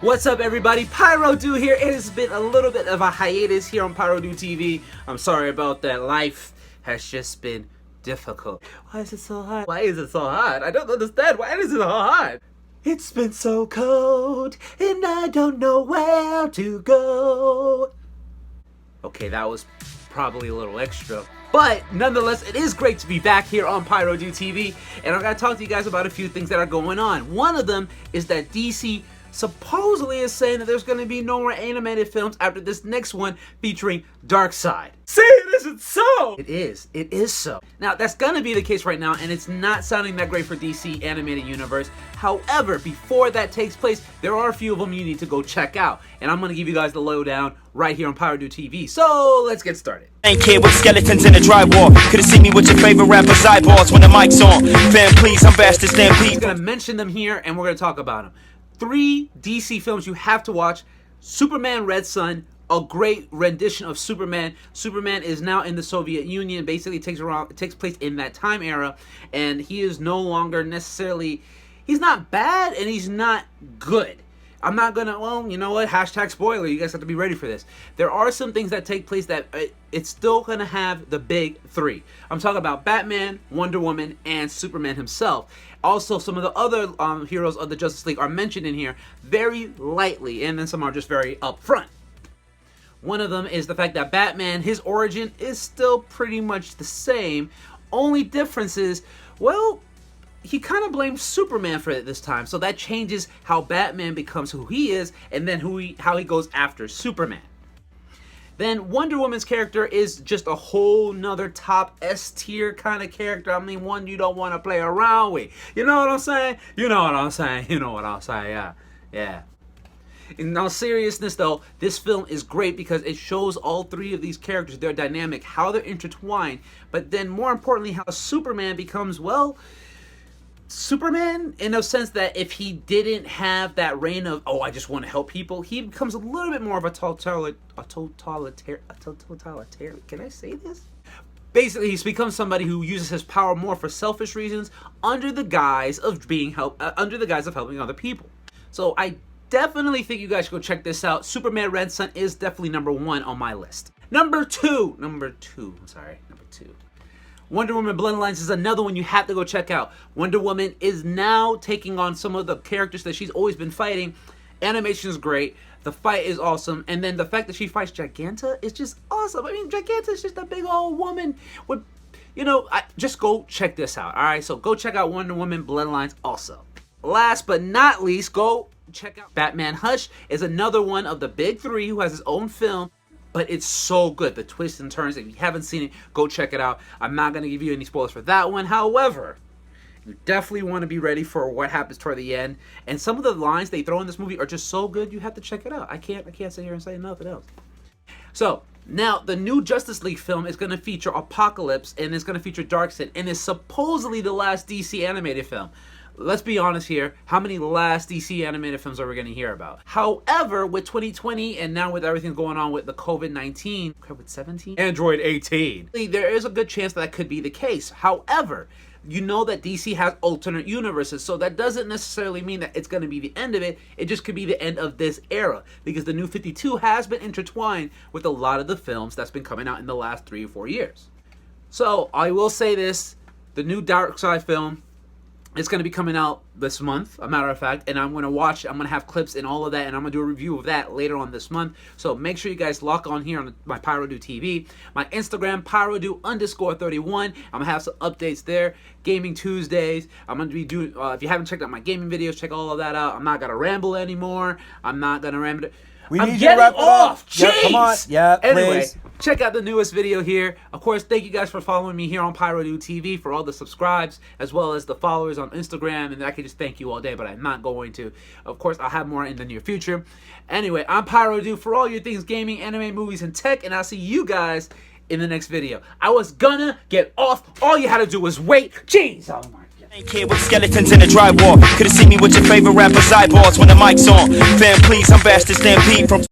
What's up, everybody? PyroDude here. It has been a little bit of a hiatus here on PyroDude TV. I'm sorry about that. Life has just been difficult. Why is it so hot? Why is it so hot? I don't understand. Why is it so hot? It's been so cold, and I don't know where to go. Okay, that was probably a little extra. But nonetheless, it is great to be back here on PyroDude TV, and I'm going to talk to you guys about a few things that are going on. One of them is that DC supposedly is saying that there's going to be no more animated films after this next one featuring Darkseid. Say it isn't so! It is so. Now, that's going to be the case right now, and it's not sounding that great for DC Animated Universe. However, before that takes place, there are a few of them you need to go check out, and I'm going to give you guys the lowdown right here on PyroDude TV. So, let's get started. Ain't kid with skeletons in the drywall. Could've seen me with your favorite rapper's eyeballs when the mic's on. Fam, please, I'm Bastard Stampede. I'm going to mention them here, and we're going to talk about them. 3 DC films you have to watch. Superman Red Son, a great rendition of Superman. Superman is now in the Soviet Union. Basically, it takes place in that time era, and he is no longer necessarily, he's not bad and he's not good. I'm not gonna, well, you know what, hashtag spoiler, you guys have to be ready for this. There are some things that take place that it's still gonna have the big 3. I'm talking about Batman, Wonder Woman, and Superman himself. Also, some of the other heroes of the Justice League are mentioned in here very lightly, and then some are just very upfront. One of them is the fact that Batman, his origin is still pretty much the same. Only difference is, well, he kind of blames Superman for it this time, so that changes how Batman becomes who he is, and then how he goes after Superman. Then Wonder Woman's character is just a whole nother top S tier kind of character. I mean, one you don't want to play around with. You know what I'm saying? You know what I'm saying? You know what I'm saying? Yeah. In all seriousness, though, this film is great because it shows all 3 of these characters, their dynamic, how they're intertwined, but then more importantly, how Superman becomes, well, Superman in a sense that if he didn't have that reign of, oh, I just want to help people, he becomes a little bit more of a totalitarian. Can I say this? Basically, he's become somebody who uses his power more for selfish reasons under the guise of helping other people. So I definitely think you guys should go check this out. Superman Red Son is definitely number 1 on my list. Number two. Wonder Woman Bloodlines is another one you have to go check out. Wonder Woman is now taking on some of the characters that she's always been fighting. Animation is great. The fight is awesome. And then the fact that she fights Giganta is just awesome. I mean, Giganta is just a big old woman with, you know, just go check this out. All right, so go check out Wonder Woman Bloodlines also. Last but not least, go check out Batman Hush. Is another one of the big 3 who has his own film. But it's so good. The twists and turns. If you haven't seen it, go check it out. I'm not going to give you any spoilers for that one. However, you definitely want to be ready for what happens toward the end. And some of the lines they throw in this movie are just so good, you have to check it out. I can't sit here and say nothing else. So, now, the new Justice League film is going to feature Apocalypse, and it's going to feature Darkseid, and is supposedly the last DC animated film. Let's be honest here, how many last DC animated films are we going to hear about? However, with 2020 and now with everything going on with the COVID-17, Android 18, there is a good chance that could be the case. However, you know that DC has alternate universes, so that doesn't necessarily mean that it's going to be the end of it. It just could be the end of this era, because the New 52 has been intertwined with a lot of the films that's been coming out in the last 3 or 4 years. So, I will say this, the new Darkseid film, it's going to be coming out this month, a matter of fact, and I'm going to watch it. I'm going to have clips and all of that, and I'm going to do a review of that later on this month. So make sure you guys lock on here on my PyroDude TV. My Instagram, PyroDude_31. I'm going to have some updates there. Gaming Tuesdays. I'm going to be doing, if you haven't checked out my gaming videos, check all of that out. I'm not going to ramble anymore. I'm not going to ramble. I'm getting off. Jeez. Yeah, come on. Yeah, anyway, please. check out the newest video here. Of course, thank you guys for following me here on PyroDude TV, for all the subscribes, as well as the followers on Instagram. And I could just thank you all day, but I'm not going to. Of course, I'll have more in the near future. Anyway, I'm PyroDude for all your things gaming, anime, movies, and tech. And I'll see you guys in the next video. I was gonna get off. All you had to do was wait. Jeez, oh my. Ain't kid with skeletons in the drywall. Could've seen me with your favorite rapper's eyeballs when the mic's on. Fam, please, I'm Bastard Stampede from